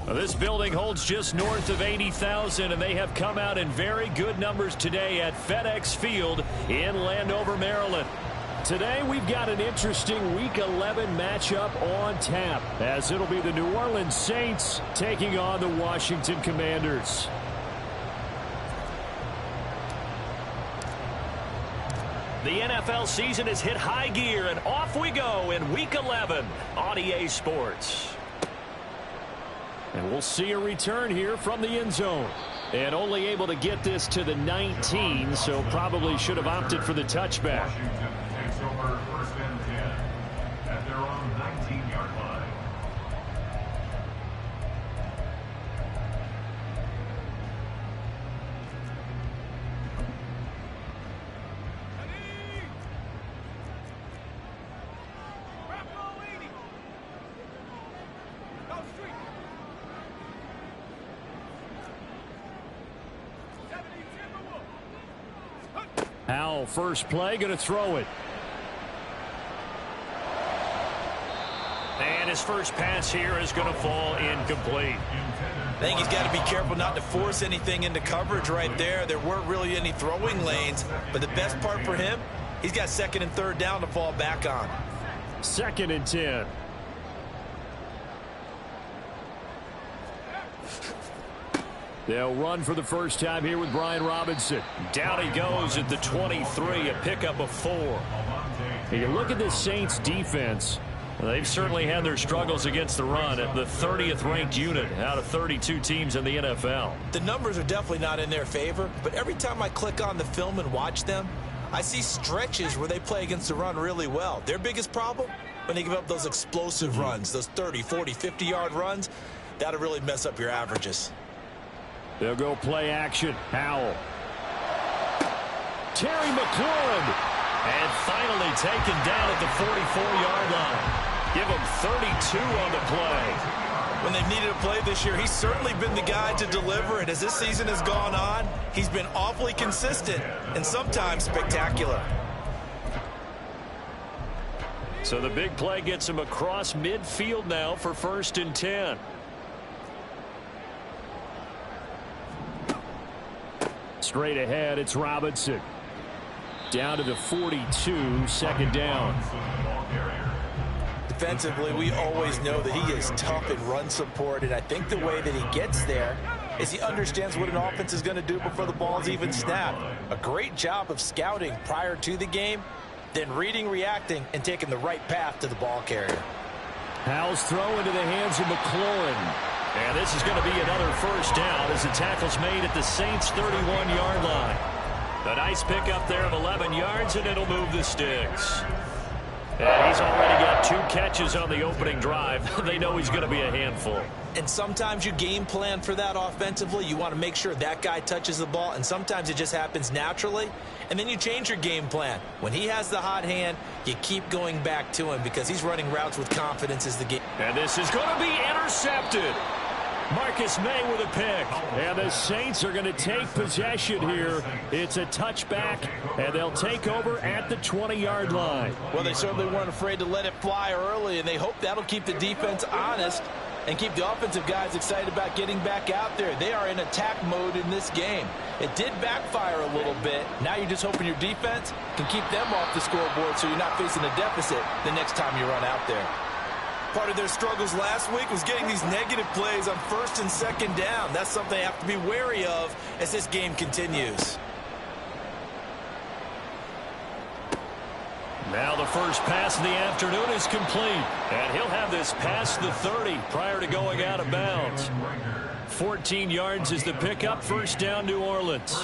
Well, this building holds just north of 80,000, and they have come out in very good numbers today at FedEx Field in Landover, Maryland. Today we've got an interesting Week 11 matchup on tap, as it'll be the New Orleans Saints taking on the Washington Commanders. The NFL season has hit high gear, and off we go in Week 11 on EA Sports. And we'll see a return here from the end zone. And only able to get this to the 19, so probably should have opted for the touchback. Washington takes over first and 10 at their own 19-yard line. Howell, first play, going to throw it. And his first pass here is going to fall incomplete. I think he's got to be careful not to force anything into coverage right there. There weren't really any throwing lanes, but the best part for him, he's got second and third down to fall back on. 2nd and 10. They'll run for the first time here with Brian Robinson. Down he goes at the 23, a pickup of 4. And you look at this Saints defense. They've certainly had their struggles against the run at the 30th ranked unit out of 32 teams in the NFL. The numbers are definitely not in their favor, but every time I click on the film and watch them, I see stretches where they play against the run really well. Their biggest problem, when they give up those explosive runs, those 30, 40, 50-yard runs, that'll really mess up your averages. They'll go play action. Howell. Terry McLaurin. And finally taken down at the 44-yard line. Give him 32 on the play. When they've needed a play this year, he's certainly been the guy to deliver. And as this season has gone on, he's been awfully consistent and sometimes spectacular. So the big play gets him across midfield now for 1st and 10. Straight ahead, it's Robinson. Down to the 42, 2nd down. Defensively, we always know that he is tough in run support, and I think the way that he gets there is he understands what an offense is going to do before the ball's even snapped. A great job of scouting prior to the game, then reading, reacting, and taking the right path to the ball carrier. Howell's throw into the hands of McLaurin. And this is going to be another first down as the tackle's made at the Saints' 31-yard line. A nice pickup there of 11 yards, and it'll move the sticks. And he's already got 2 catches on the opening drive. They know he's going to be a handful. And sometimes you game plan for that offensively. You want to make sure that guy touches the ball, and sometimes it just happens naturally. And then you change your game plan. When he has the hot hand, you keep going back to him because he's running routes with confidence as the game. And this is going to be intercepted. Marcus May with a pick. And the Saints are going to take possession here. It's a touchback, and they'll take over at the 20-yard line. Well, they certainly weren't afraid to let it fly early, and they hope that'll keep the defense honest and keep the offensive guys excited about getting back out there. They are in attack mode in this game. It did backfire a little bit. Now you're just hoping your defense can keep them off the scoreboard so you're not facing a deficit the next time you run out there. Part of their struggles last week was getting these negative plays on 1st and 2nd down. That's something they have to be wary of as this game continues. Now the first pass of the afternoon is complete. And he'll have this past the 30 prior to going out of bounds. 14 yards is the pickup. First down, New Orleans.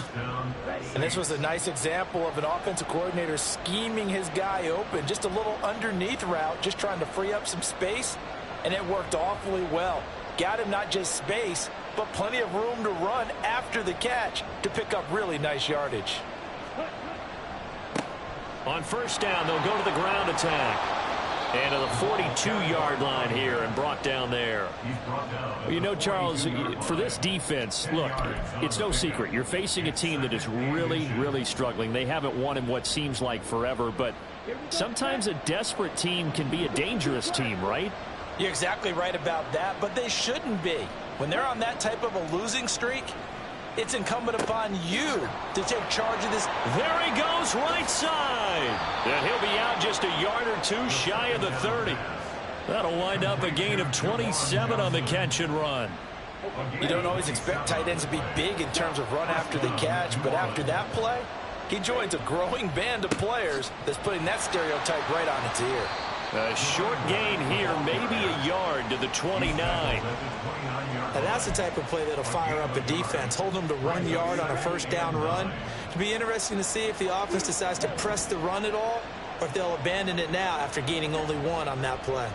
And this was a nice example of an offensive coordinator scheming his guy open. Just a little underneath route, just trying to free up some space. And it worked awfully well. Got him not just space, but plenty of room to run after the catch to pick up really nice yardage. On first down, they'll go to the ground attack. And to the 42-yard line here and brought down there. You know, Charles, for this defense, look, it's no secret. You're facing a team that is really, really struggling. They haven't won in what seems like forever, but sometimes a desperate team can be a dangerous team, right? You're exactly right about that, but they shouldn't be. When they're on that type of a losing streak, it's incumbent upon you to take charge of this. There he goes, right side. And he'll be out just a yard or two shy of the 30. That'll wind up a gain of 27 on the catch and run. You don't always expect tight ends to be big in terms of run after the catch, but after that play, he joins a growing band of players that's putting that stereotype right on its ear. A short gain here, maybe a yard to the 29. And that's the type of play that'll fire up a defense. Hold them to 1 yard on a first down run. It'll be interesting to see if the offense decides to press the run at all, or if they'll abandon it now after gaining only 1 on that play.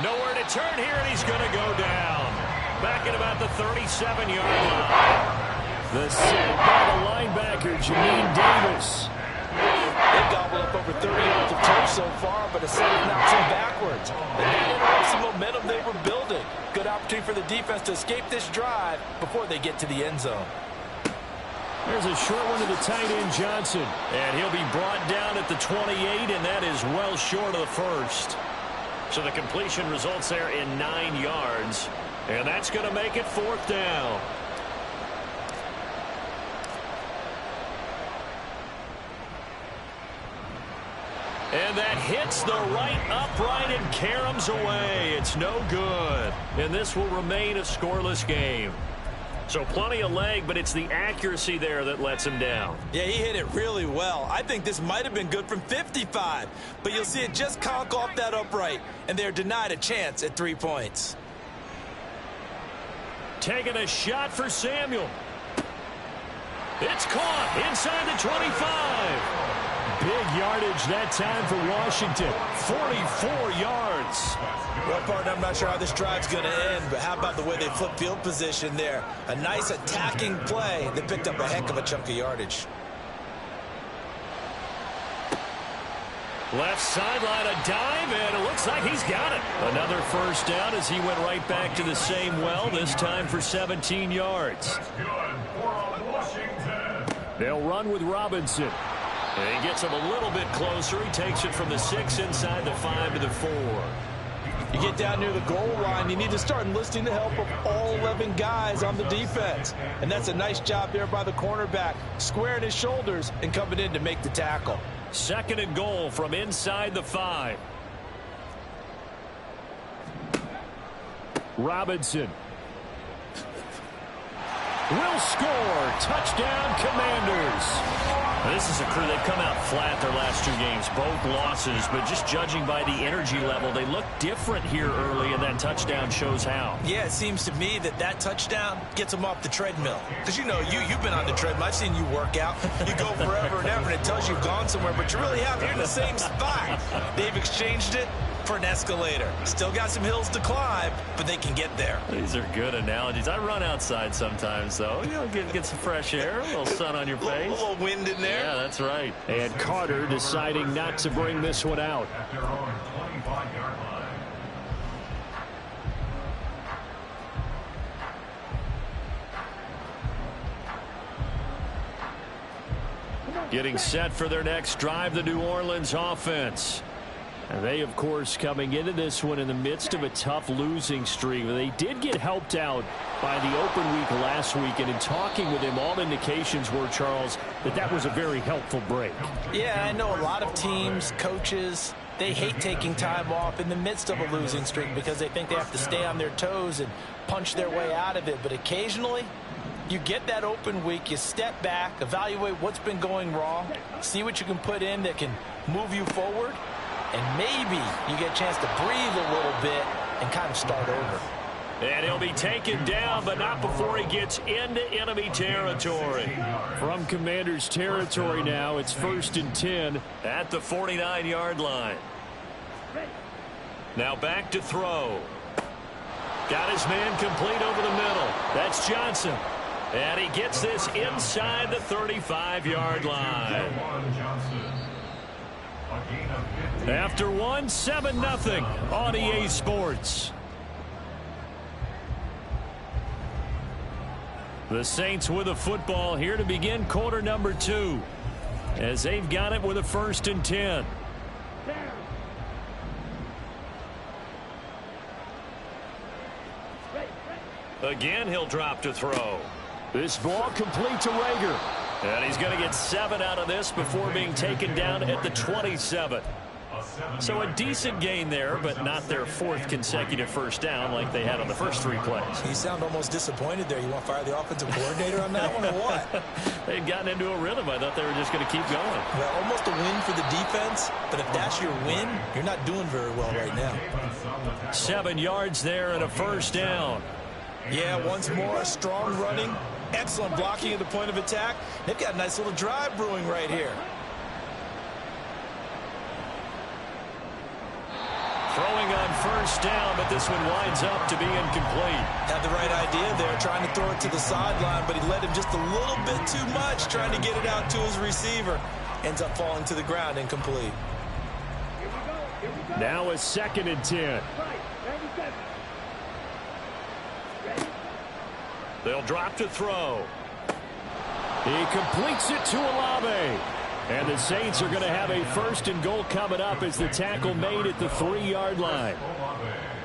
Nowhere to turn here, and he's going to go down. Back at about the 37-yard line. The sack by the linebacker, Janine Davis. They've gobbled up over 30 yards of tow so far, but a sack knocks them backwards. And that interrupts the momentum they were building. Good opportunity for the defense to escape this drive before they get to the end zone. There's a short one to the tight end, Johnson. And he'll be brought down at the 28, and that is well short of the first. So the completion results there in 9 yards. And that's going to make it 4th down. And that hits the right upright and caroms away. It's no good. And this will remain a scoreless game. So plenty of leg, but it's the accuracy there that lets him down. Yeah, he hit it really well. I think this might have been good from 55. But you'll see it just conk off that upright. And they're denied a chance at 3 points. Taking a shot for Samuel. It's caught inside the 25. Big yardage that time for Washington. 44 yards. Well, partner, I'm not sure how this drive's going to end, but how about the way they flip field position there? A nice attacking play that picked up a heck of a chunk of yardage. Left sideline, a dive, and it looks like he's got it. Another first down as he went right back to the same well, this time for 17 yards. They'll run with Robinson. And he gets him a little bit closer. He takes it from the 6 inside the 5 to the 4. You get down near the goal line, you need to start enlisting the help of all 11 guys on the defense. And that's a nice job there by the cornerback, squaring his shoulders and coming in to make the tackle. 2nd and goal from inside the 5. Robinson will score. Touchdown, Commanders. This is a crew. They've come out flat their last 2 games, both losses, but just judging by the energy level, they look different here early, and that touchdown shows how. Yeah, it seems to me that touchdown gets them off the treadmill. Because, you know, you've been on the treadmill. I've seen you work out. You go forever and ever, and it tells you you've gone somewhere, but you really haven't. You're in the same spot. They've exchanged it for an escalator. Still got some hills to climb, but they can get there. These are good analogies. I run outside sometimes, though. You know, get some fresh air, a little sun on your face. A little wind in there. Yeah, that's right. And Carter deciding not to bring this one out. At their own 25-yard line. Getting set for their next drive, the New Orleans offense. And they, of course, coming into this one in the midst of a tough losing streak. They did get helped out by the open week last week, and in talking with him, all indications were, Charles, that was a very helpful break. Yeah, I know a lot of teams, coaches, they hate taking time off in the midst of a losing streak because they think they have to stay on their toes and punch their way out of it. But occasionally, you get that open week, you step back, evaluate what's been going wrong, see what you can put in that can move you forward, and maybe you get a chance to breathe a little bit and kind of start over. And he'll be taken down, but not before he gets into enemy territory. From Commanders territory now, it's 1st and 10 at the 49-yard line. Now back to throw. Got his man complete over the middle. That's Johnson. And he gets this inside the 35-yard line. After one, 7-0 on EA Sports. The Saints with a football here to begin quarter number 2. As they've got it with a 1st and 10. Again, he'll drop to throw. This ball complete to Rager. And he's going to get 7 out of this before being taken down at the 27. So a decent gain there, but not their 4th consecutive first down like they had on the first 3 plays. You sound almost disappointed there. You want to fire the offensive coordinator on that one or what? They'd gotten into a rhythm. I thought they were just going to keep going. Well, almost a win for the defense, but if that's your win, you're not doing very well right now. 7 yards there and a first down. Yeah, once more, strong running, excellent blocking at the point of attack. They've got a nice little drive brewing right here. Throwing on first down, but this one winds up to be incomplete. Had the right idea there, trying to throw it to the sideline, but he led him just a little bit too much, trying to get it out to his receiver. Ends up falling to the ground, incomplete. Now a 2nd and 10. They'll drop to throw. He completes it to Olave. And the Saints are going to have a 1st and goal coming up as the tackle made at the 3-yard line.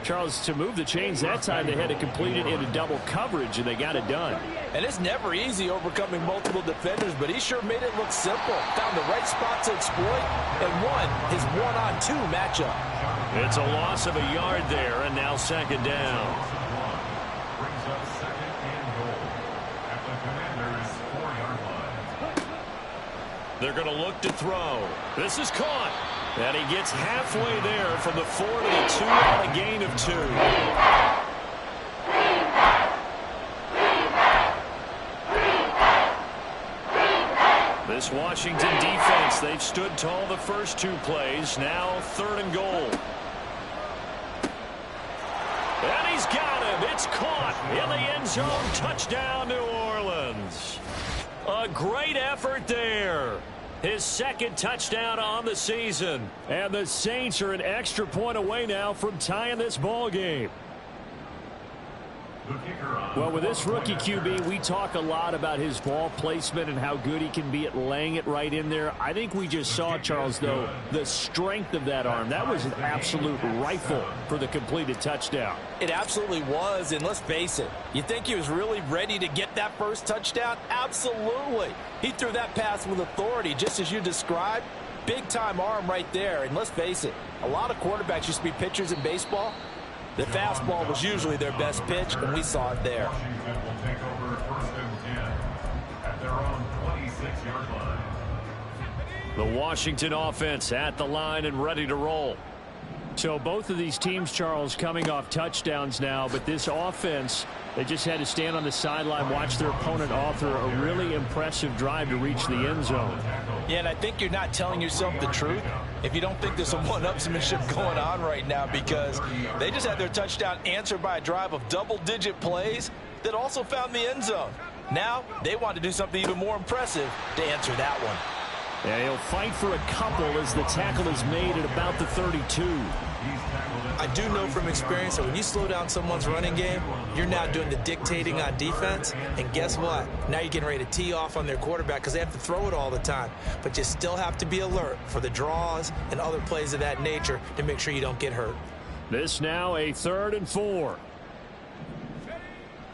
Charles, to move the chains that time, they had to complete it into double coverage, and they got it done. And it's never easy overcoming multiple defenders, but he sure made it look simple. Found the right spot to exploit and won his 1-on-2 matchup. It's a loss of a yard there, and now 2nd down. They're going to look to throw. This is caught. And he gets halfway there from the 4 to the 2 on a gain of 2. This Washington defense, they've stood tall the first 2 plays. Now 3rd and goal. And he's got him. It's caught in the end zone. Touchdown, New Orleans. A great effort there. His 2nd touchdown on the season. And the Saints are an extra point away now from tying this ball game. Well, with this rookie QB, we talk a lot about his ball placement and how good he can be at laying it right in there. I think we just saw, Charles, though, the strength of that arm. That was an absolute rifle for the completed touchdown. It absolutely was, and let's face it, you think he was really ready to get that first touchdown? Absolutely. He threw that pass with authority, just as you described. Big-time arm right there, and let's face it, a lot of quarterbacks used to be pitchers in baseball. The fastball was usually their best pitch, and we saw it there. Washington will take over 1st and 10 at their own 26-yard line. The Washington offense at the line and ready to roll. So both of these teams, Charles, coming off touchdowns now, but this offense, they just had to stand on the sideline, watch their opponent author a really impressive drive to reach the end zone. Yeah, and I think you're not telling yourself the truth if you don't think there's some one-upsmanship going on right now, because they just had their touchdown answered by a drive of double-digit plays that also found the end zone. Now they want to do something even more impressive to answer that one. And he'll fight for a couple as the tackle is made at about the 32. I do know from experience that when you slow down someone's running game, you're now doing the dictating on defense. And guess what? Now you're getting ready to tee off on their quarterback because they have to throw it all the time. But you still have to be alert for the draws and other plays of that nature to make sure you don't get hurt. This now a 3rd and 4.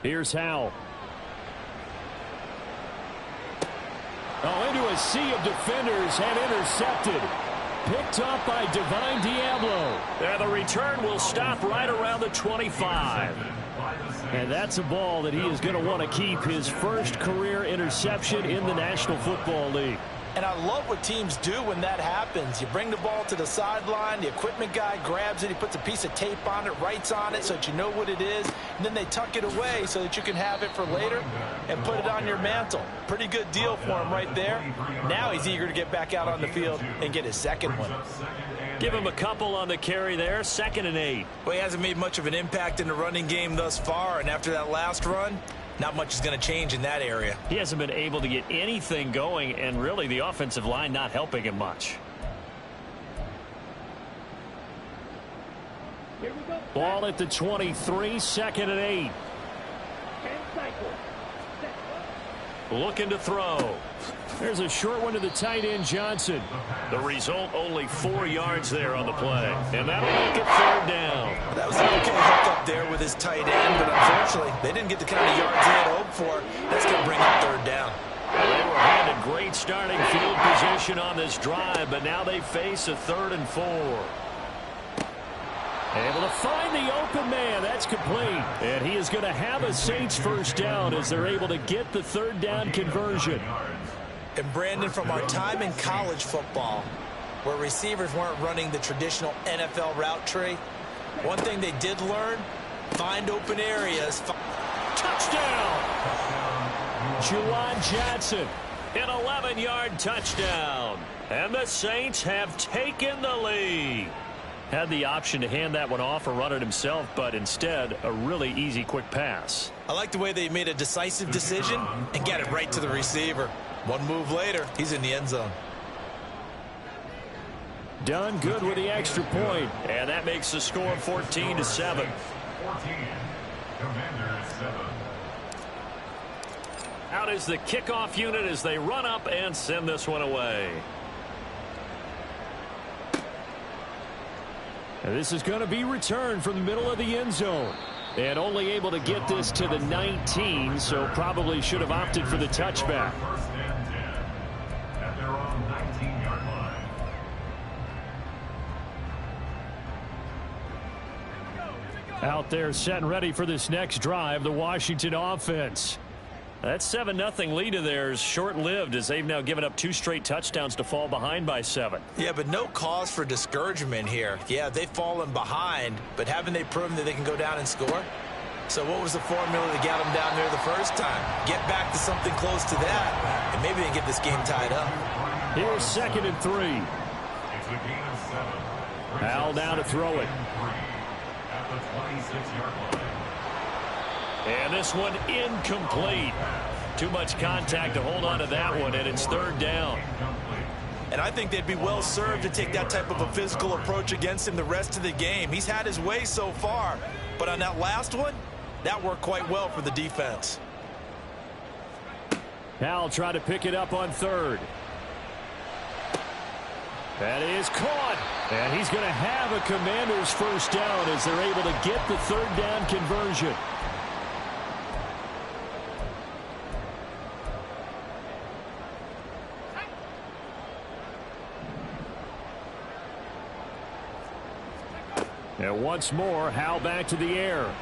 Here's Howell. Oh, into a sea of defenders and intercepted. Picked up by Divine Diablo. And the return will stop right around the 25. And that's a ball that he is going to want to keep, his first career interception in the National Football League. And I love what teams do when that happens. You bring the ball to the sideline, the equipment guy grabs it, he puts a piece of tape on it, writes on it so that you know what it is, and then they tuck it away so that you can have it for later and put it on your mantle. Pretty good deal for him right there. Now he's eager to get back out on the field and get his 2nd one. Give him a couple on the carry there, 2nd and 8. Well, he hasn't made much of an impact in the running game thus far, and after that last run, not much is going to change in that area. He hasn't been able to get anything going, and really the offensive line not helping him much. Ball at the 23, 2nd and 8. looking to throw. There's a short one to the tight end, Johnson. The result, only 4 yards there on the play. And that'll make it 3rd down. That was an okay hook up there with his tight end, but unfortunately, they didn't get the kind of yards they had hoped for. That's going to bring up 3rd down. Well, they were handed great starting field position on this drive, but now they face a 3rd and 4. Able to find the open man. That's complete. And he is going to have a Saints first down as they're able to get the 3rd down conversion. And Brandon, from our time in college football, where receivers weren't running the traditional NFL route tree, one thing they did learn, find open areas. Touchdown! Juwan Johnson. An 11-yard touchdown. And the Saints have taken the lead. Had the option to hand that one off or run it himself, but instead, a really easy, quick pass. I like the way they made a decisive decision and get it right to the receiver. One move later, he's in the end zone. Done good with the extra point. And that makes the score 14-7. 14. Commanders 7. Out is the kickoff unit as they run up and send this one away. And this is going to be returned from the middle of the end zone. And only able to get this to the 19, so probably should have opted for the touchback. 1st and 10 at their own 19-yard line. Out there set and ready for this next drive, the Washington offense. That 7-0 lead of theirs short-lived as they've now given up 2 straight touchdowns to fall behind by 7. Yeah, but no cause for discouragement here. Yeah, they've fallen behind, but haven't they proven that they can go down and score? So what was the formula that got them down there the first time? Get back to something close to that, and maybe they get this game tied up. Here's 2nd and 3. It's a gain of 7. Al now to throw it. At the 26-yard line. And this one incomplete. Too much contact to hold on to that one, and it's 3rd down. And I think they'd be well served to take that type of a physical approach against him the rest of the game. He's had his way so far, but on that last one, that worked quite well for the defense. Al trying to pick it up on 3rd. That is caught. And he's going to have a Commanders first down as they're able to get the 3rd down conversion. And once more, Hal back to the air.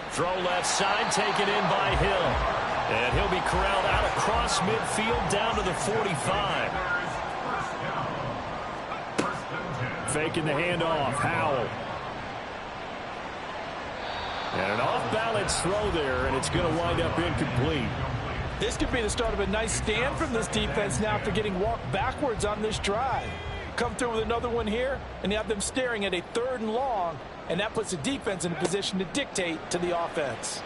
Throw left side, taken in by Hill. And he'll be corralled out across midfield down to the 45. Faking the handoff, Howell. And an off-balance throw there, and it's going to wind up incomplete. This could be the start of a nice stand from this defense now after getting walked backwards on this drive. Come through with another one here, and you have them staring at a 3rd and long, and that puts the defense in a position to dictate to the offense.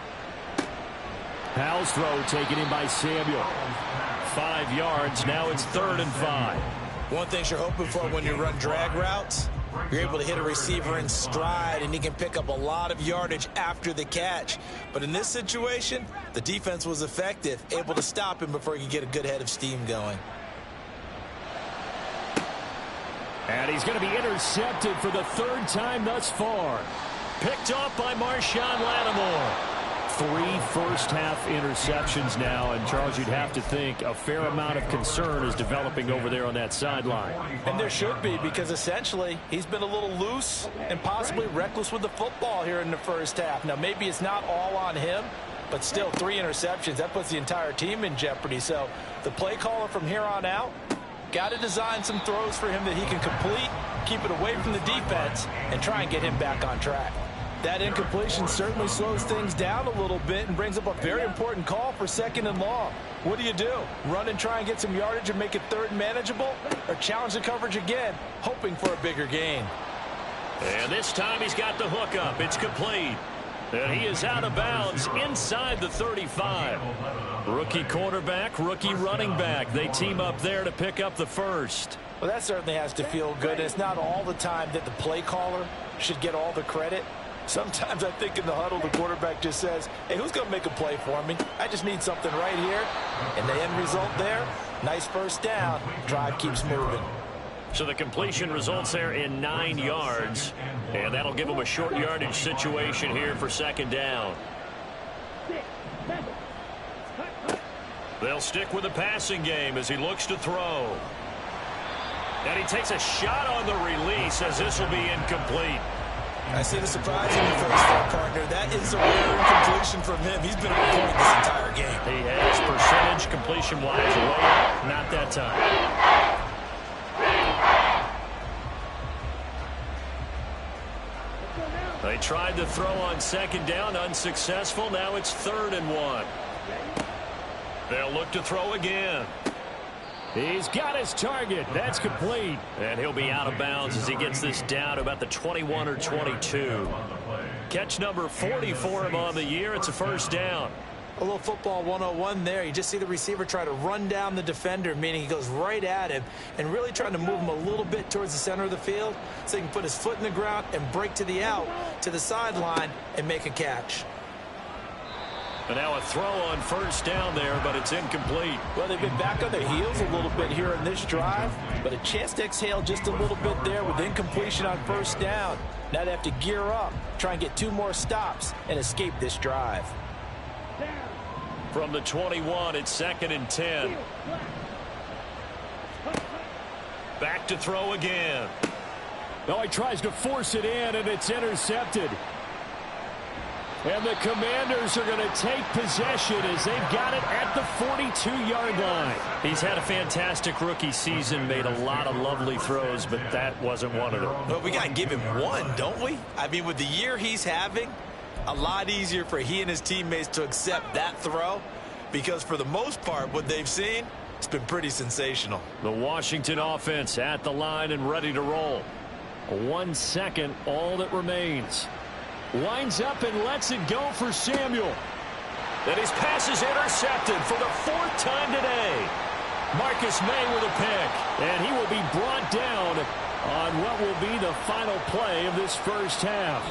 Howell's throw taken in by Samuel. 5 yards, now it's 3rd and 5. One thing you're hoping for when you run drag routes, you're able to hit a receiver in stride, and he can pick up a lot of yardage after the catch. But in this situation, the defense was effective, able to stop him before he could get a good head of steam going. And he's going to be intercepted for the 3rd time thus far. Picked off by Marshawn Lattimore. 3 first-half interceptions now, and Charles, you'd have to think a fair amount of concern is developing over there on that sideline. And there should be, because essentially he's been a little loose and possibly reckless with the football here in the first half. Now, maybe it's not all on him, but still 3 interceptions. That puts the entire team in jeopardy. So the play caller from here on out, got to design some throws for him that he can complete, keep it away from the defense, and try and get him back on track. That incompletion certainly slows things down a little bit and brings up a very important call for 2nd and long. What do? Run and try and get some yardage and make it 3rd and manageable, or challenge the coverage again, hoping for a bigger gain? And this time he's got the hook up. It's complete. And he is out of bounds inside the 35. Rookie quarterback, rookie running back. They team up there to pick up the first. Well, that certainly has to feel good. It's not all the time that the play caller should get all the credit. Sometimes I think in the huddle, the quarterback just says, hey, who's going to make a play for me? I just need something right here. And the end result there, nice first down. Drive keeps moving. So the completion results there in 9 yards. And that'll give them a short yardage situation here for second down. They'll stick with the passing game as he looks to throw. And he takes a shot on the release as this will be incomplete. I see the surprise in your face there, partner. That is a rare incompletion from him. He's been on point this entire game. He has percentage completion-wise way up, not that time. They tried to throw on second down, unsuccessful. Now it's 3rd and 1. They'll look to throw again. He's got his target. That's complete. And he'll be out of bounds as he gets this down to about the 21 or 22. Catch number 40 for him on the year. It's a first down. A little football 101 there. You just see the receiver try to run down the defender, meaning he goes right at him and really trying to move him a little bit towards the center of the field so he can put his foot in the ground and break to the out, to the sideline, and make a catch. And now a throw on first down there, but it's incomplete. Well, they've been back on their heels a little bit here in this drive, but a chance to exhale just a little bit there with incompletion on first down. Now they have to gear up, try and get 2 more stops, and escape this drive. From the 21, it's 2nd and 10. Back to throw again. No, he tries to force it in, and it's intercepted. And the Commanders are going to take possession as they've got it at the 42-yard line. He's had a fantastic rookie season, made a lot of lovely throws, but that wasn't one of them. Well, we got to give him one, don't we? I mean, with the year he's having, a lot easier for he and his teammates to accept that throw because for the most part, what they've seen, it's been pretty sensational. The Washington offense at the line and ready to roll. 1 second, all that remains. Lines up and lets it go for Samuel. And his pass is intercepted for the 4th time today. Marcus May with a pick. And he will be brought down on what will be the final play of this first half.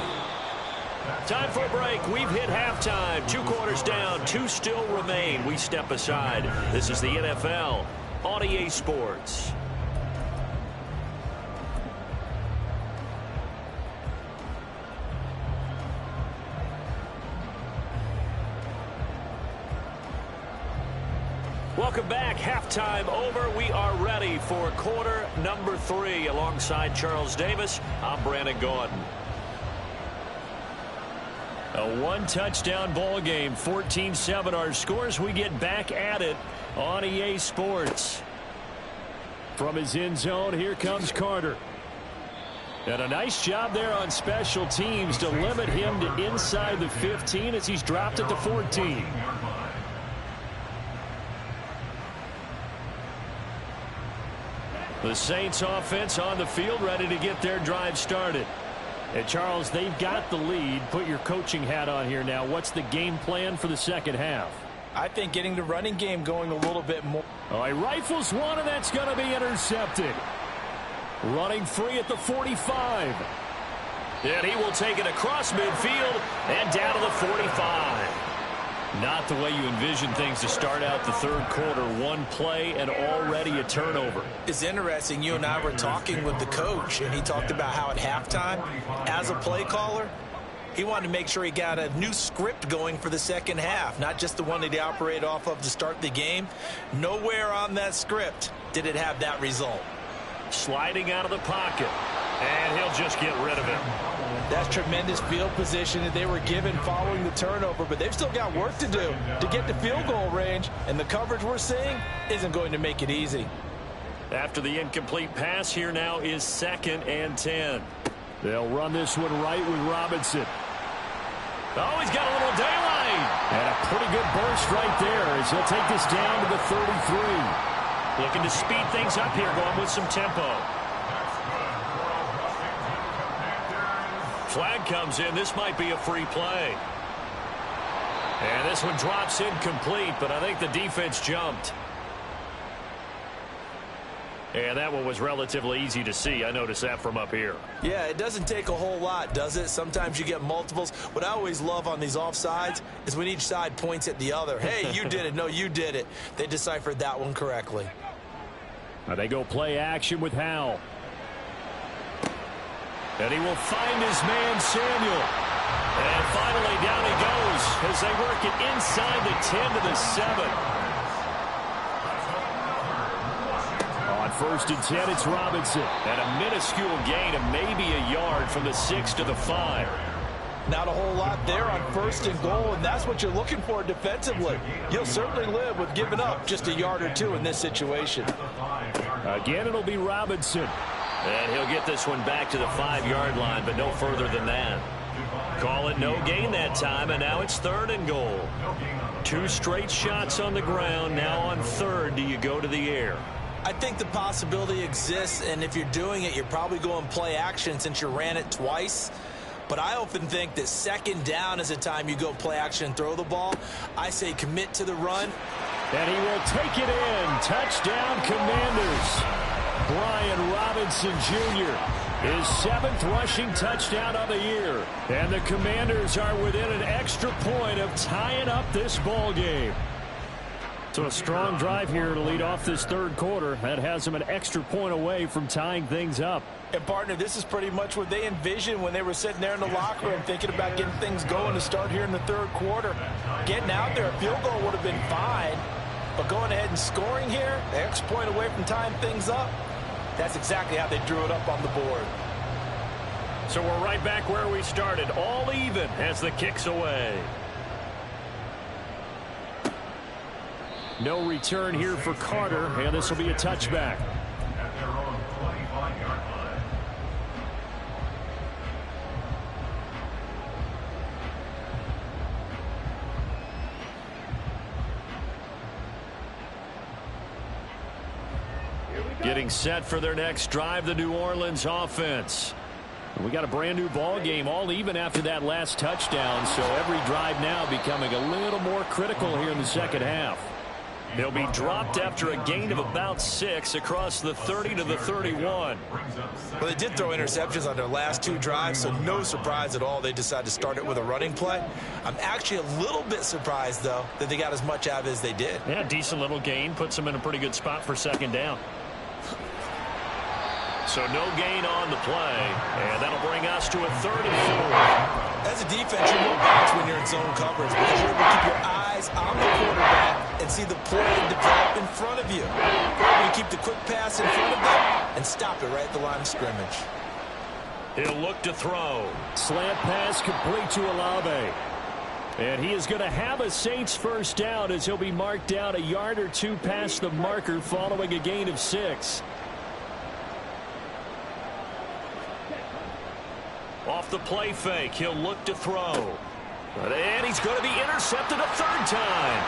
Time for a break. We've hit halftime. 2 quarters down. 2 still remain. We step aside. This is the NFL on EA Sports. Welcome back. Halftime over. We are ready for quarter number 3. Alongside Charles Davis, I'm Brandon Gordon. A 1-touchdown ball game. 14-7 our scores. We get back at it on EA Sports. From his end zone, here comes Carter. And a nice job there on special teams to limit him to inside the 15 as he's dropped at the 14. The Saints offense on the field ready to get their drive started. And Charles, they've got the lead. Put your coaching hat on here now. What's the game plan for the second half? I think getting the running game going a little bit more. Oh, he rifles one, and that's going to be intercepted. Running free at the 45. And he will take it across midfield and down to the 45. Not the way you envision things to start out the 3rd quarter. 1 play and already a turnover. It's interesting. You and I were talking with the coach, and he talked about how at halftime, as a play caller, he wanted to make sure he got a new script going for the second half, not just the one that he operated off of to start the game. Nowhere on that script did it have that result. Sliding out of the pocket, and he'll just get rid of it. That's tremendous field position that they were given following the turnover, but they've still got work to do to get to field goal range, and the coverage we're seeing isn't going to make it easy. After the incomplete pass, here now is 2nd and 10. They'll run this one right with Robinson. Oh, he's got a little daylight. And a pretty good burst right there as he'll take this down to the 33. Looking to speed things up here, going with some tempo. Flag comes in. This might be a free play. And this one drops incomplete, but I think the defense jumped. And that one was relatively easy to see. I noticed that from up here. Yeah, it doesn't take a whole lot, does it? Sometimes you get multiples. What I always love on these offsides is when each side points at the other. Hey, you did it. No, you did it. They deciphered that one correctly. Now they go play action with Howell. And he will find his man, Samuel. And finally, down he goes as they work it inside the 10 to the 7. On 1st and 10, it's Robinson. And a minuscule gain of maybe a yard from the 6 to the 5. Not a whole lot there on 1st and goal, and that's what you're looking for defensively. You'll certainly live with giving up just a yard or two in this situation. Again, it'll be Robinson. And he'll get this one back to the 5-yard line, but no further than that. Call it no gain that time, and now it's 3rd and goal. 2 straight shots on the ground. Now on 3rd, do you go to the air? I think the possibility exists, and if you're doing it, you're probably going play action since you ran it twice. But I often think that 2nd down is the time you go play action and throw the ball. I say commit to the run. And he will take it in. Touchdown, Commanders. Brian Robinson Jr. his 7th rushing touchdown of the year. And the Commanders are within an extra point of tying up this ball game. So a strong drive here to lead off this 3rd quarter. That has them an extra point away from tying things up. And, partner, this is pretty much what they envisioned when they were sitting there in the locker room thinking about getting things going to start here in the 3rd quarter. Getting out there, a field goal would have been fine. But going ahead and scoring here, the extra point away from tying things up, that's exactly how they drew it up on the board. So we're right back where we started, all even as the kick's away. No return here for Carter, and this will be a touchback. At their own 25-yard line. Getting set for their next drive, the New Orleans offense. We got a brand new ball game, all even after that last touchdown, so every drive now becoming a little more critical here in the 2nd half. They'll be dropped after a gain of about 6 across the 30 to the 31. Well, they did throw interceptions on their last 2 drives, so no surprise at all they decided to start it with a running play. I'm actually a little bit surprised, though, that they got as much out of it as they did. Yeah, decent little gain. Puts them in a pretty good spot for 2nd down. So no gain on the play, and that'll bring us to a 3rd and 4. As a defense, you're more balanced when you're in zone coverage because you're able to keep your eyes on the quarterback and see the play develop in front of you. You're able to keep the quick pass in front of them and stop it right at the line of scrimmage. He'll look to throw. Slant pass complete to Olave. And he is going to have a Saints 1st down as he'll be marked down a yard or 2 past the marker following a gain of 6. Off the play fake, he'll look to throw. And he's going to be intercepted a 3rd time.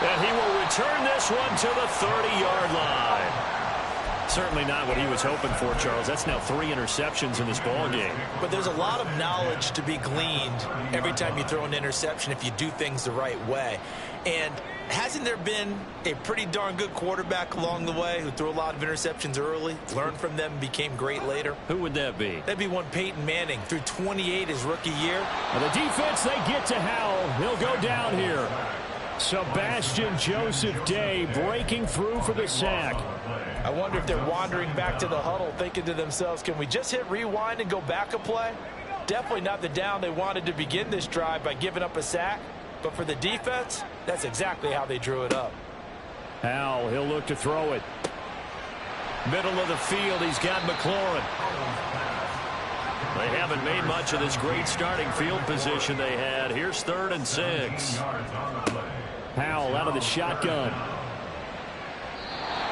And he will return this one to the 30-yard line. Certainly not what he was hoping for, Charles. That's now 3 interceptions in this ball game. But there's a lot of knowledge to be gleaned every time you throw an interception if you do things the right way. And hasn't there been a pretty darn good quarterback along the way who threw a lot of interceptions early, learned from them, became great later? Who would that be? That'd be one Peyton Manning, threw 28 his rookie year. And the defense, they get to Howell. He'll go down here. Sebastian Joseph Day breaking through for the sack. I wonder if they're wandering back to the huddle thinking to themselves, can we just hit rewind and go back a play? Definitely not the down they wanted to begin this drive by giving up a sack. But for the defense, that's exactly how they drew it up. Howell, he'll look to throw it. Middle of the field, he's got McLaurin. They haven't made much of this great starting field position they had. Here's 3rd and 6. Howell out of the shotgun.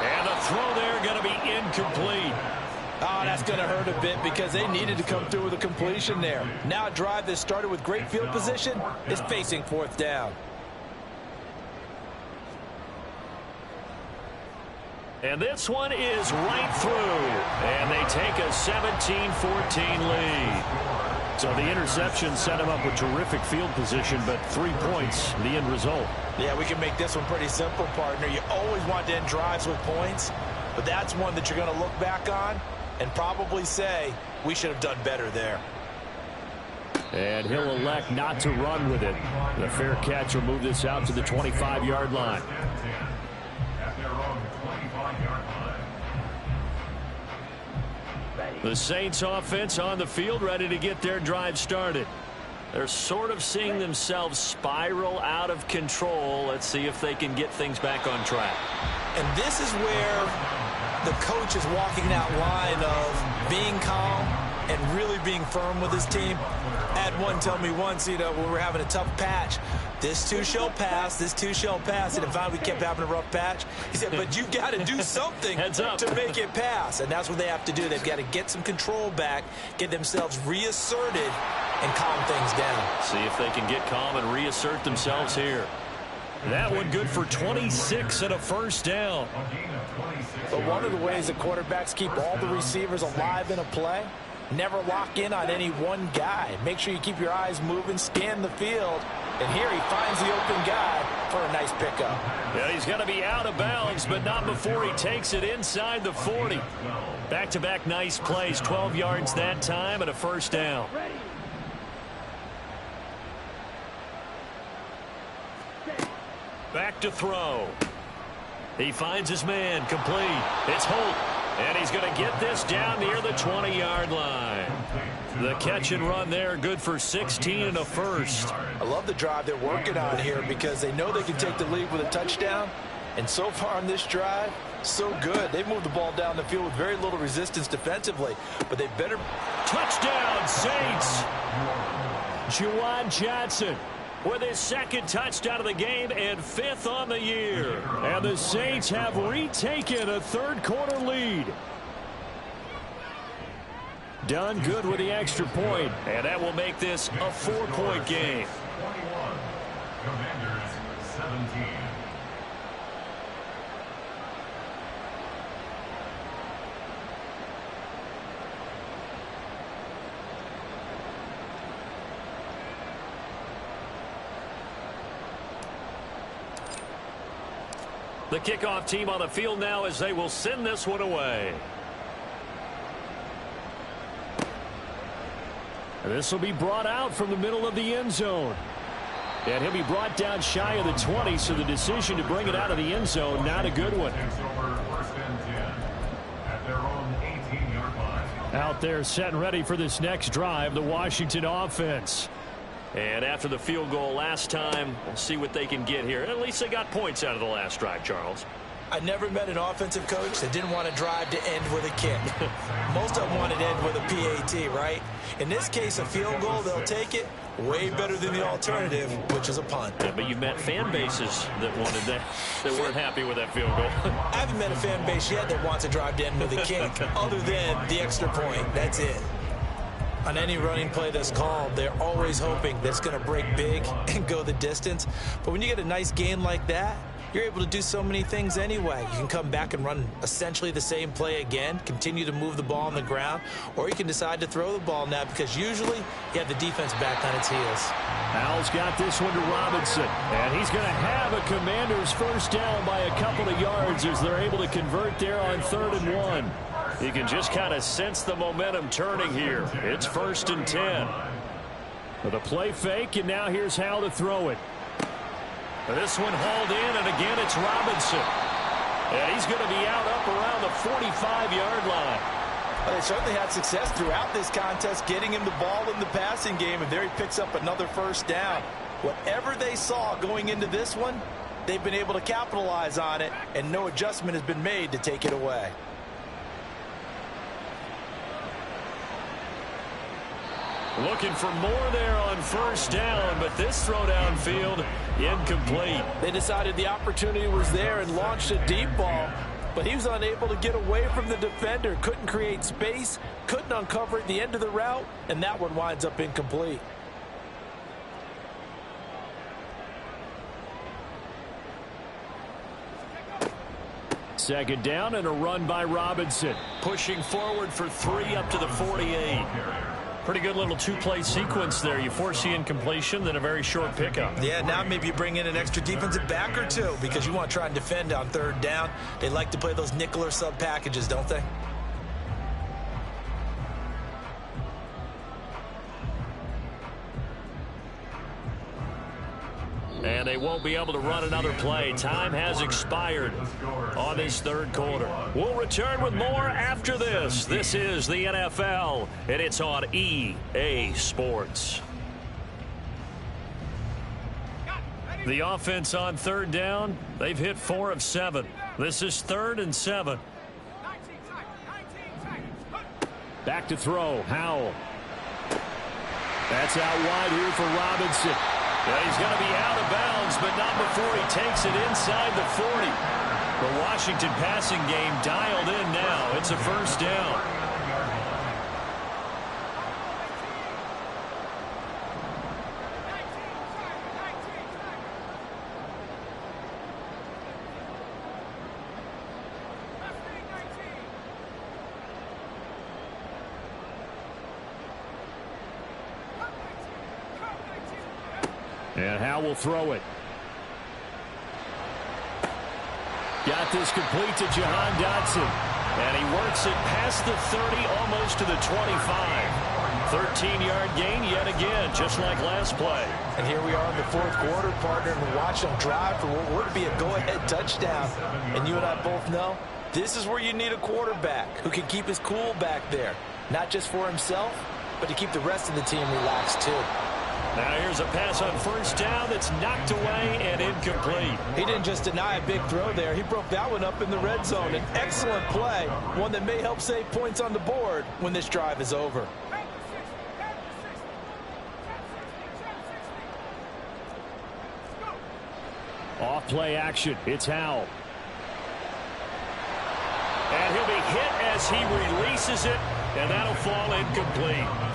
And the throw there going to be incomplete. Oh, that's going to hurt a bit because they needed to come through with a completion there. Now a drive that started with great field position is facing 4th down. And this one is right through. And they take a 17-14 lead. So the interception set him up with terrific field position, but 3 points, the end result. Yeah, we can make this one pretty simple, partner. You always want to end drives with points, but that's one that you're going to look back on and probably say, we should have done better there. And he'll elect not to run with it. The fair catch will move this out to the 25-yard line. At their own 25-yard line. The Saints offense on the field, ready to get their drive started. They're sort of seeing themselves spiral out of control. Let's see if they can get things back on track. And this is where the coach is walking that line of being calm and really being firm with his team. I had one tell me once, when we were having a tough patch, this too shall pass, this too shall pass. And finally we kept having a rough patch. He said, but you've got to do something to make it pass. And that's what they have to do. They've got to get some control back, get themselves reasserted, and calm things down. See if they can get calm and reassert themselves here. That one good for 26 and a first down. But one of the ways that quarterbacks keep all the receivers alive in a play, never lock in on any one guy. Make sure you keep your eyes moving, scan the field, and here he finds the open guy for a nice pickup. Yeah, he's going to be out of bounds, but not before he takes it inside the 40. Back-to-back nice plays, 12 yards that time and a first down. Back to throw. He finds his man, complete. It's Holt, and he's going to get this down near the 20-yard line. The catch and run there, good for 16 and a first. I love the drive they're working on here because they know they can take the lead with a touchdown. And so far on this drive, so good. They've moved the ball down the field with very little resistance defensively, but they better... Touchdown, Saints! Juwan Johnson with his second touchdown of the game and 5th on the year. And the Saints have retaken a third-quarter lead. Done good with the extra point. And that will make this a 4-point game. 21. Commanders 17. The kickoff team on the field now as they will send this one away. This will be brought out from the middle of the end zone. And he'll be brought down shy of the 20, so the decision to bring it out of the end zone, not a good one. Takes over first and 10 at their own 18-yard line. Out there set and ready for this next drive, the Washington offense. And after the field goal last time, we'll see what they can get here. At least they got points out of the last drive, Charles. I never met an offensive coach that didn't want to drive to end with a kick. Most of them wanted to end with a PAT, right? In this case, a field goal, they'll take it. Way better than the alternative, which is a punt. Yeah, but you met fan bases that wanted that weren't happy with that field goal. I haven't met a fan base yet that wants to drive to end with a kick, other than the extra point. That's it. On any running play that's called, they're always hoping that it's going to break big and go the distance. But when you get a nice gain like that, you're able to do so many things anyway. You can come back and run essentially the same play again, continue to move the ball on the ground, or you can decide to throw the ball now because usually you have the defense back on its heels. Al's got this one to Robinson, and he's going to have a Commander's first down by a couple of yards as they're able to convert there on 3rd and 1. You can just kind of sense the momentum turning here. It's 1st and 10. With a play fake, and now here's how to throw it. This one hauled in, and again it's Robinson. And he's going to be out up around the 45-yard line. Well, they certainly had success throughout this contest getting him the ball in the passing game, and there he picks up another first down. Whatever they saw going into this one, they've been able to capitalize on it, and no adjustment has been made to take it away. Looking for more there on first down, but this throw downfield incomplete. They decided the opportunity was there and launched a deep ball, but he was unable to get away from the defender, couldn't create space, couldn't uncover at the end of the route, and that one winds up incomplete. Second down and a run by Robinson. Pushing forward for 3 up to the 48. Pretty good little two-play sequence there. You force the incompletion, then a very short pickup. Yeah, now maybe you bring in an extra defensive back or two because you want to try and defend on third down. They like to play those nickel or sub packages, don't they? And they won't be able to run another play. Time has expired on this third quarter. We'll return with more after this. This is the NFL, and it's on EA Sports. The offense on third down, they've hit 4 of 7. This is 3rd and 7. Back to throw, Howell. That's out wide here for Robinson. Yeah, he's going to be out of bounds, but not before he takes it inside the 40. The Washington passing game dialed in now. It's a first down. And Howell will throw it. Got this complete to Jahan Dotson. And he works it past the 30, almost to the 25. 13-yard gain yet again, just like last play. And here we are in the fourth quarter, partner, and watch them drive for what would be a go-ahead touchdown. And you and I both know this is where you need a quarterback who can keep his cool back there. Not just for himself, but to keep the rest of the team relaxed, too. Now here's a pass on first down that's knocked away and incomplete. He didn't just deny a big throw there. He broke that one up in the red zone. An excellent play, one that may help save points on the board when this drive is over. Off play action. It's Howell. And he'll be hit as he releases it, and that'll fall incomplete.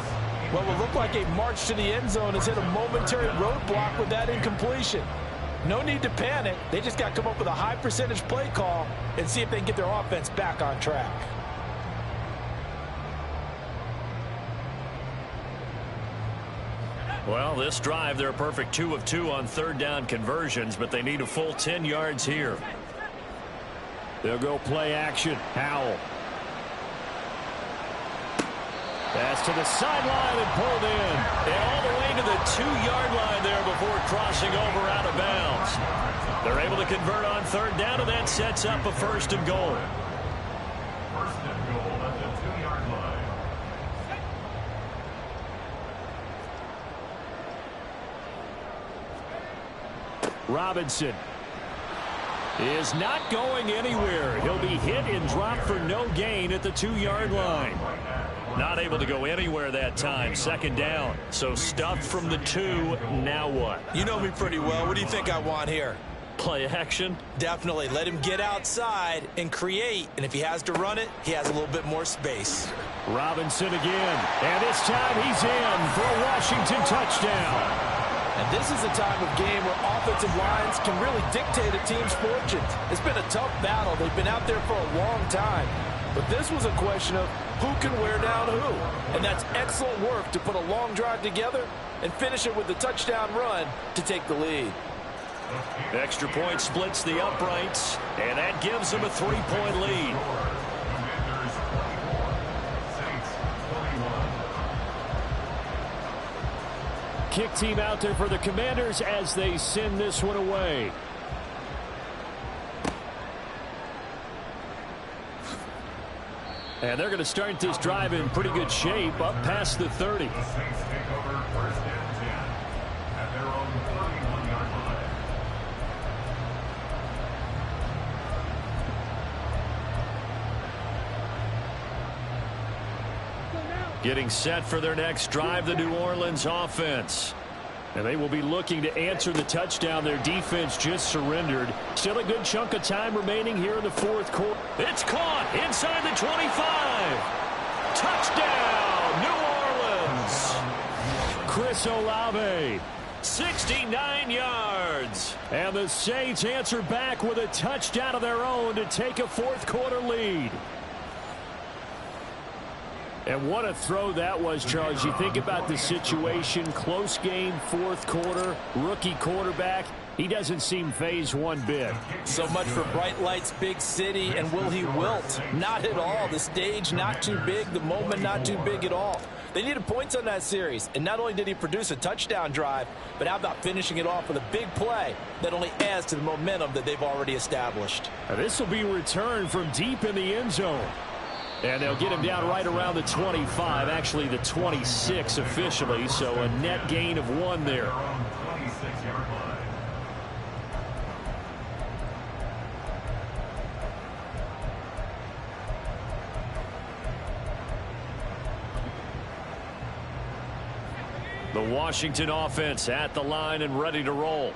What will look like a march to the end zone has hit a momentary roadblock with that incompletion. No need to panic. They just got to come up with a high percentage play call and see if they can get their offense back on track. Well, this drive, they're a perfect 2 of 2 on third down conversions, but they need a full 10 yards here. They'll go play action. Howell. Pass to the sideline and pulled in. And all the way to the 2-yard line there before crossing over out of bounds. They're able to convert on third down, and that sets up a 1st and goal. 1st and goal at the 2-yard line. Robinson is not going anywhere. He'll be hit and dropped for no gain at the 2-yard line. Not able to go anywhere that time. 2nd down. So stuffed from the 2. Now what? You know me pretty well. What do you think I want here? Play action? Definitely. Let him get outside and create. And if he has to run it, he has a little bit more space. Robinson again. And this time he's in for a Washington touchdown. And this is a time of game where offensive lines can really dictate a team's fortunes. It's been a tough battle. They've been out there for a long time. But this was a question of who can wear down who. And that's excellent work to put a long drive together and finish it with a touchdown run to take the lead. Extra point splits the uprights, and that gives them a 3-point lead. Kick team out there for the Commanders as they send this one away. And they're going to start this drive in pretty good shape, up past the 30. The Saints take over 1st and 10 at their own 31-yard line. Getting set for their next drive, the New Orleans offense. And they will be looking to answer the touchdown their defense just surrendered. Still a good chunk of time remaining here in the fourth quarter. It's caught inside the 25. Touchdown, New Orleans. Chris Olave. 69 yards. And the Saints answer back with a touchdown of their own to take a fourth quarter lead. And what a throw that was, Charles. You think about the situation, close game, fourth quarter, rookie quarterback. He doesn't seem phased one bit. So much for bright lights, big city, and will he wilt? Not at all. The stage not too big, the moment not too big at all. They needed points on that series, and not only did he produce a touchdown drive, but how about finishing it off with a big play that only adds to the momentum that they've already established. Now, this will be returned from deep in the end zone. And they'll get him down right around the 25, actually the 26 officially, so a net gain of 1 there. The Washington offense at the line and ready to roll.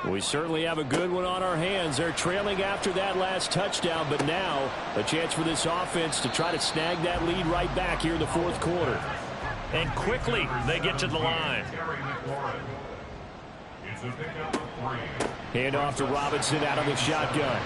We certainly have a good one on our hands. They're trailing after that last touchdown, but now a chance for this offense to try to snag that lead right back here in the fourth quarter. And quickly they get to the line. Hand off to Robinson out of the shotgun.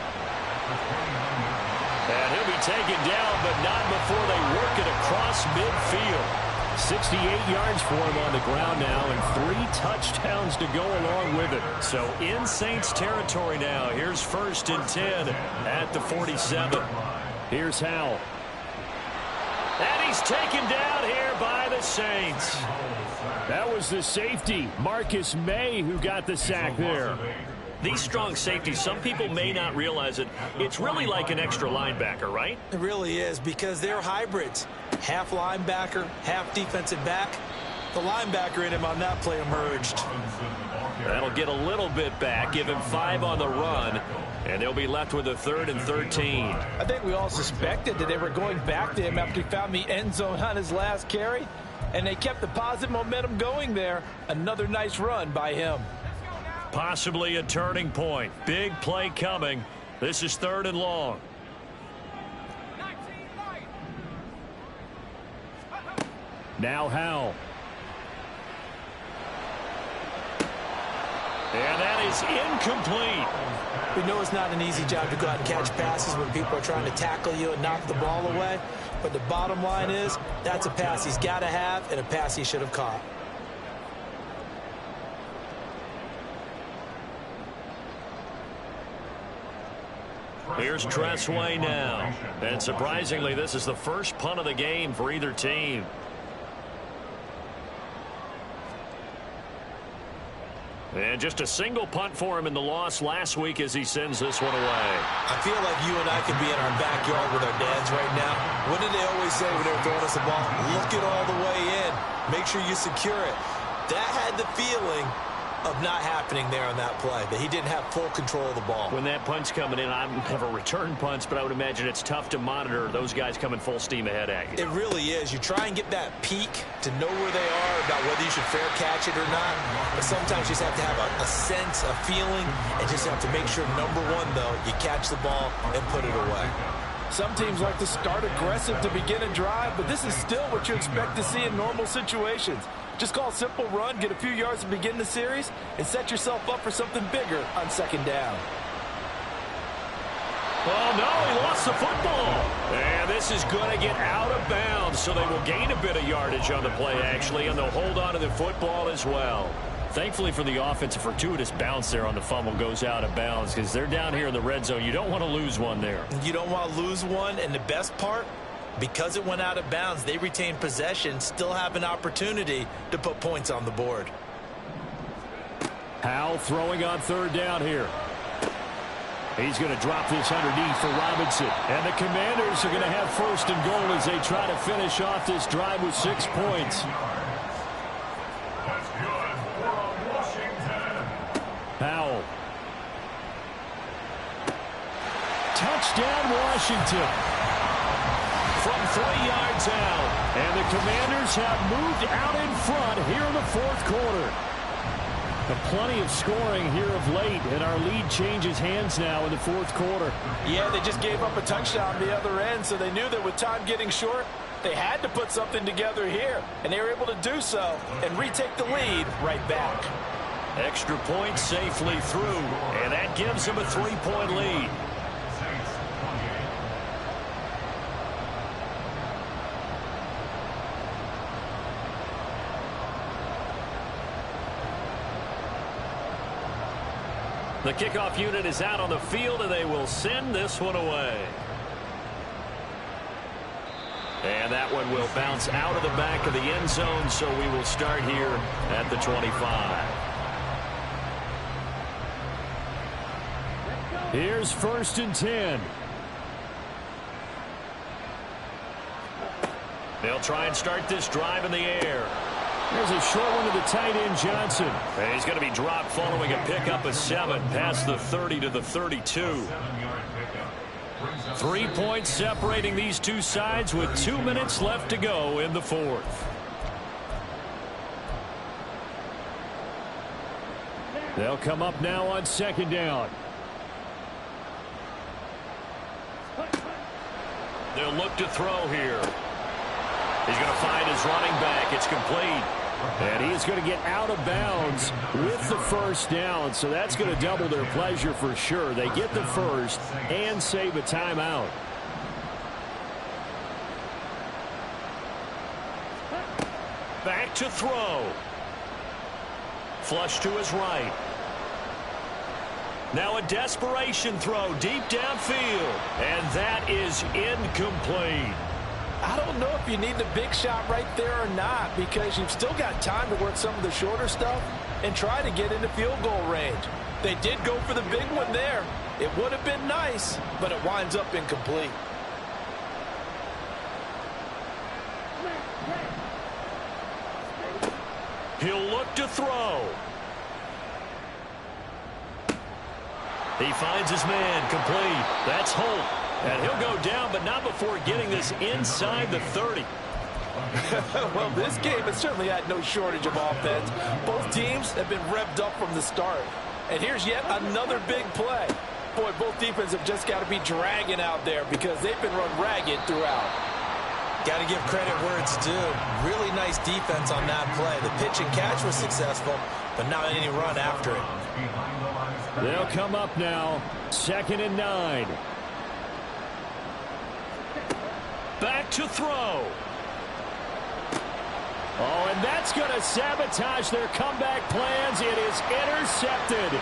And he'll be taken down, but not before they work it across midfield. 68 yards for him on the ground now, and 3 touchdowns to go along with it. So in Saints territory now. Here's 1st and 10 at the 47. Here's Howell. And he's taken down here by the Saints. That was the safety, Marcus May, who got the sack there. These strong safeties, some people may not realize it. It's really like an extra linebacker, right? It really is, because they're hybrids. Half linebacker, half defensive back. The linebacker in him on that play emerged. That'll get a little bit back, give him 5 on the run, and they'll be left with a 3rd and 13. I think we all suspected that they were going back to him after he found the end zone on his last carry, and they kept the positive momentum going there. Another nice run by him. Possibly a turning point. Big play coming. This is 3rd and long. Now Howell. And that is incomplete. We know it's not an easy job to go out and catch passes when people are trying to tackle you and knock the ball away. But the bottom line is, that's a pass he's got to have and a pass he should have caught. Here's Tressway now. And surprisingly, this is the first punt of the game for either team. And just a single punt for him in the loss last week as he sends this one away. I feel like you and I could be in our backyard with our dads right now. What did they always say when they were throwing us the ball? Look it all the way in. Make sure you secure it. That had the feeling of not happening there on that play, that he didn't have full control of the ball. When that punt's coming in, I've never returned punts, but I would imagine it's tough to monitor those guys coming full steam ahead at you. It really is. You try and get that peek to know where they are, about whether you should fair catch it or not. But sometimes you just have to have a sense, a feeling, and just have to make sure, number one, though, you catch the ball and put it away. Some teams like to start aggressive to begin a drive, but this is still what you expect to see in normal situations. Just call a simple run, get a few yards to begin the series, and set yourself up for something bigger on 2nd down. Oh, no, he lost the football. And this is going to get out of bounds, so they will gain a bit of yardage on the play, actually, and they'll hold on to the football as well. Thankfully for the offense, a fortuitous bounce there on the fumble goes out of bounds because they're down here in the red zone. You don't want to lose one there. You don't want to lose one, and the best part, because it went out of bounds, they retain possession, still have an opportunity to put points on the board. Howell throwing on 3rd down here. He's going to drop this underneath for Robinson. And the Commanders are going to have 1st and goal as they try to finish off this drive with 6 points. Howell. Touchdown, Washington. From 3 yards out. And the Commanders have moved out in front here in the 4th quarter. Plenty of scoring here of late, and our lead changes hands now in the 4th quarter. Yeah, they just gave up a touchdown the other end, so they knew that with time getting short, they had to put something together here, and they were able to do so and retake the lead right back. Extra point safely through, and that gives them a 3-point lead. The kickoff unit is out on the field, and they will send this one away. And that one will bounce out of the back of the end zone, so we will start here at the 25. Here's 1st and 10. They'll try and start this drive in the air. There's a short one to the tight end, Johnson. And he's going to be dropped following a pickup of 7 past the 30 to the 32. 3 points separating these two sides with 2 minutes left to go in the 4th. They'll come up now on 2nd down. They'll look to throw here. He's going to find his running back. It's complete. And he's going to get out of bounds with the 1st down, so that's going to double their pleasure for sure. They get the 1st and save a timeout. Back to throw. Flush to his right. Now a desperation throw deep downfield. And that is incomplete. I don't know if you need the big shot right there or not, because you've still got time to work some of the shorter stuff and try to get into field goal range. They did go for the big one there. It would have been nice, but it winds up incomplete. He'll look to throw. He finds his man, complete. That's Holt. And he'll go down, but not before getting this inside the 30. Well, this game has certainly had no shortage of offense. Both teams have been revved up from the start. And here's yet another big play. Boy, both defenses have just got to be dragging out there because they've been run ragged throughout. Got to give credit where it's due. Really nice defense on that play. The pitch and catch was successful, but not any run after it. They'll come up now, 2nd and 9. Back to throw. Oh, and that's going to sabotage their comeback plans. It is intercepted.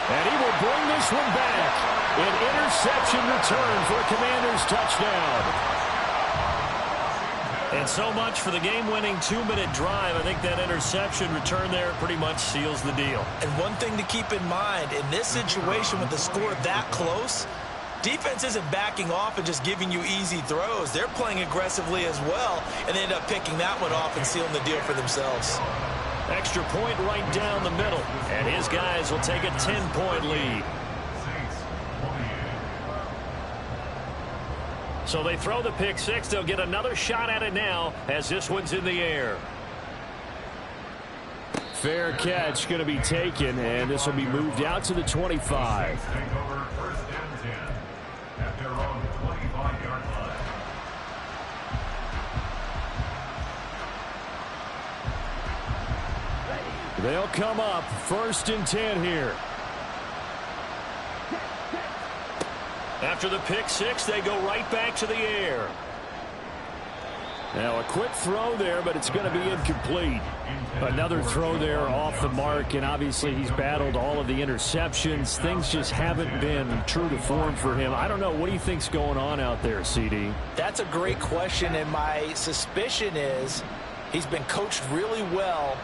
And he will bring this one back. An interception return for a Commanders touchdown. And so much for the game-winning 2-minute drive. I think that interception return there pretty much seals the deal. And one thing to keep in mind, in this situation with the score that close, defense isn't backing off and just giving you easy throws. They're playing aggressively as well, and they end up picking that one off and sealing the deal for themselves. Extra point right down the middle. And his guys will take a 10-point lead. So they throw the pick six. They'll get another shot at it now as this one's in the air. Fair catch going to be taken, and this will be moved out to the 25. They'll come up 1st and 10 here. After the pick six, they go right back to the air. Now a quick throw there, but it's going to be incomplete. Another throw there off the mark, and obviously he's battled all of the interceptions. Things just haven't been true to form for him. I don't know. What do you think's going on out there, CD? That's a great question, and my suspicion is he's been coached really well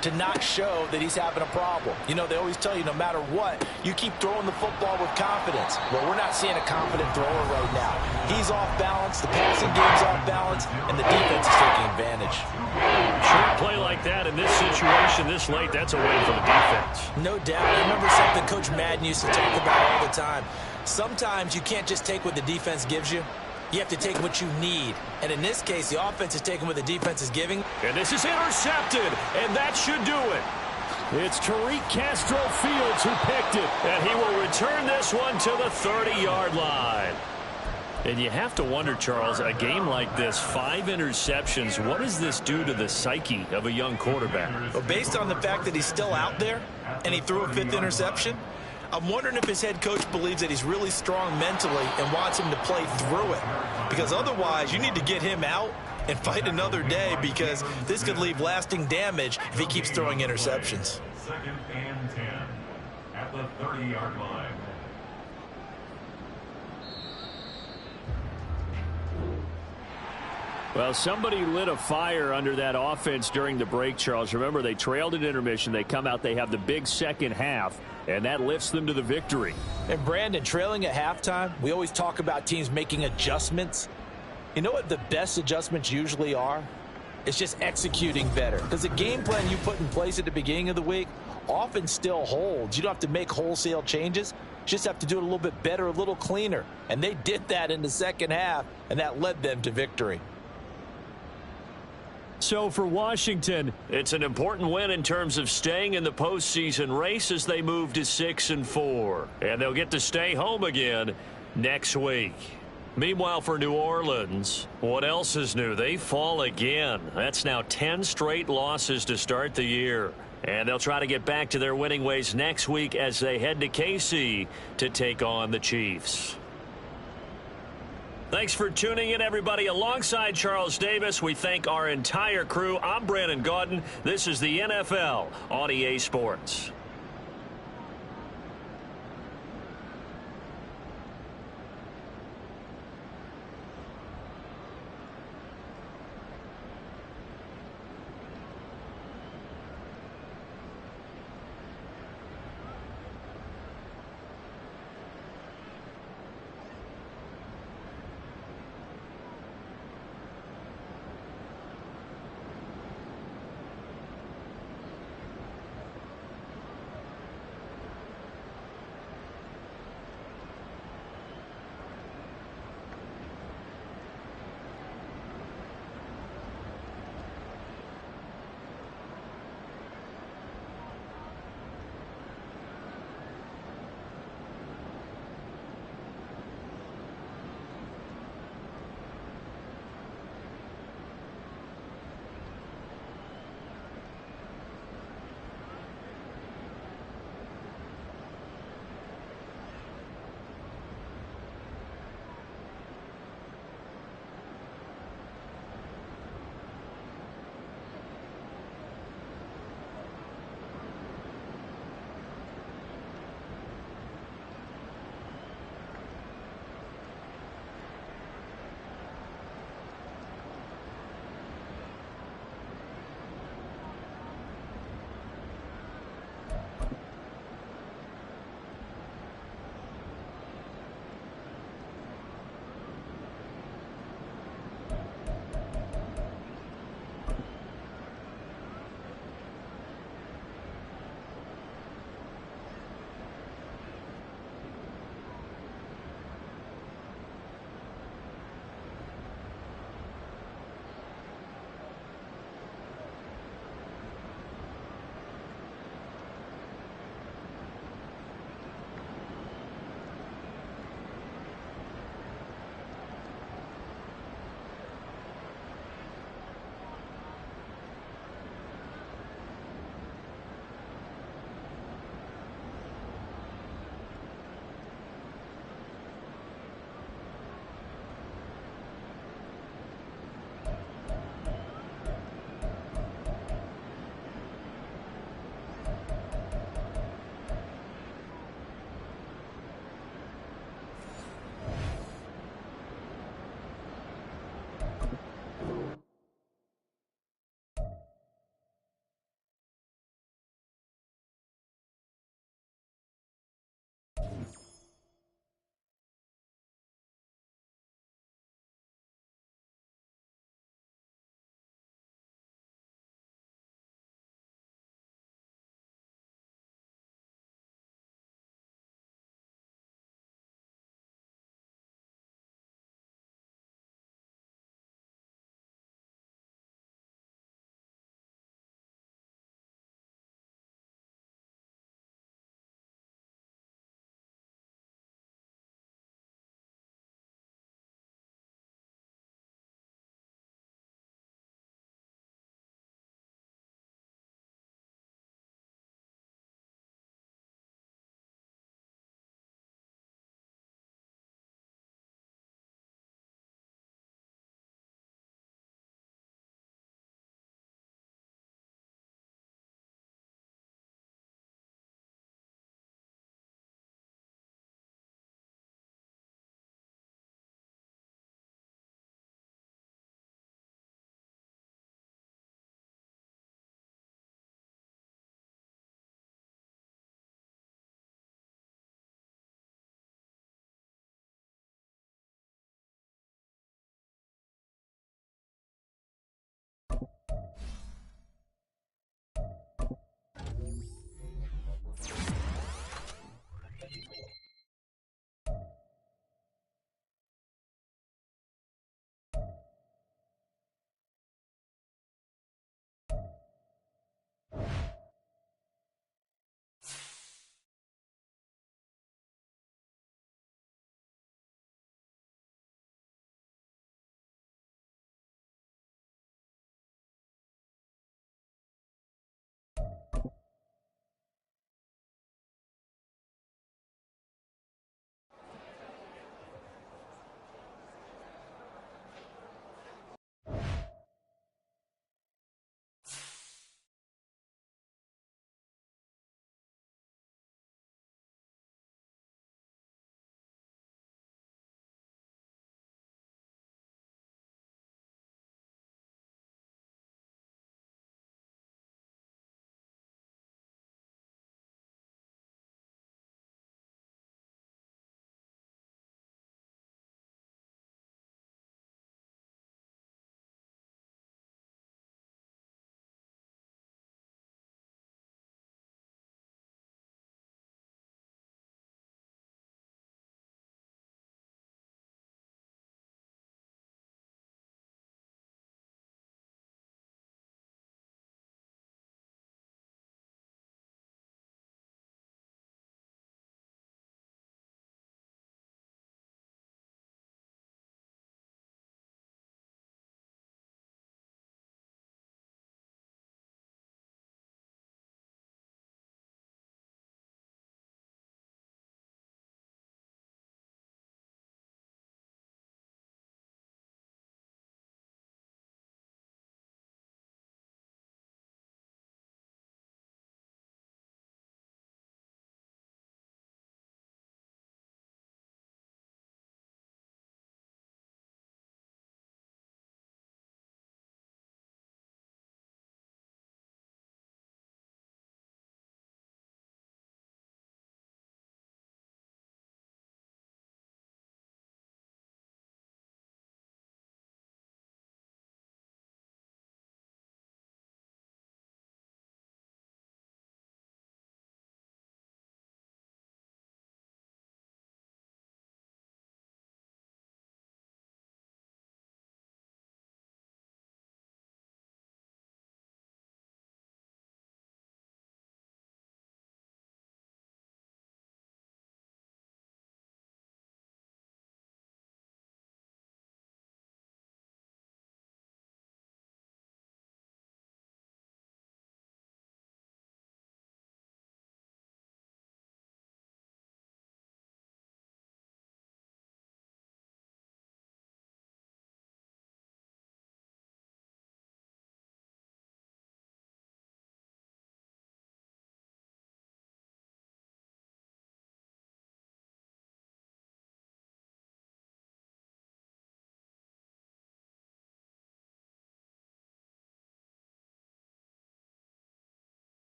to not show that he's having a problem. You know, they always tell you no matter what, you keep throwing the football with confidence. Well, we're not seeing a confident thrower right now. He's off balance, the passing game's off balance, and the defense is taking advantage. Short play like that in this situation this late, that's a win for the defense. No doubt. I remember something Coach Madden used to talk about all the time. Sometimes you can't just take what the defense gives you. You have to take what you need. And in this case, the offense is taking what the defense is giving. And this is intercepted, and that should do it. It's Tariq Castro Fields who picked it. And he will return this one to the 30-yard line. And you have to wonder, Charles, a game like this, 5 interceptions, what does this do to the psyche of a young quarterback? Well, based on the fact that he's still out there and he threw a 5th interception, I'm wondering if his head coach believes that he's really strong mentally and wants him to play through it. Because otherwise, you need to get him out and fight another day, because this could leave lasting damage if he keeps throwing interceptions. 2nd and 10 at the 30-yard line. Well, somebody lit a fire under that offense during the break, Charles. Remember, they trailed at intermission. They come out, they have the big second half, and that lifts them to the victory. And Brandon, trailing at halftime, we always talk about teams making adjustments. You know what the best adjustments usually are? It's just executing better. Because the game plan you put in place at the beginning of the week often still holds. You don't have to make wholesale changes. You just have to do it a little bit better, a little cleaner. And they did that in the second half, and that led them to victory. So for Washington, it's an important win in terms of staying in the postseason race as they move to 6-4. And they'll get to stay home again next week. Meanwhile, for New Orleans, what else is new? They fall again. That's now 10 straight losses to start the year. And they'll try to get back to their winning ways next week as they head to KC to take on the Chiefs. Thanks for tuning in, everybody. Alongside Charles Davis, we thank our entire crew. I'm Brandon Gaudin. This is the NFL on EA Sports.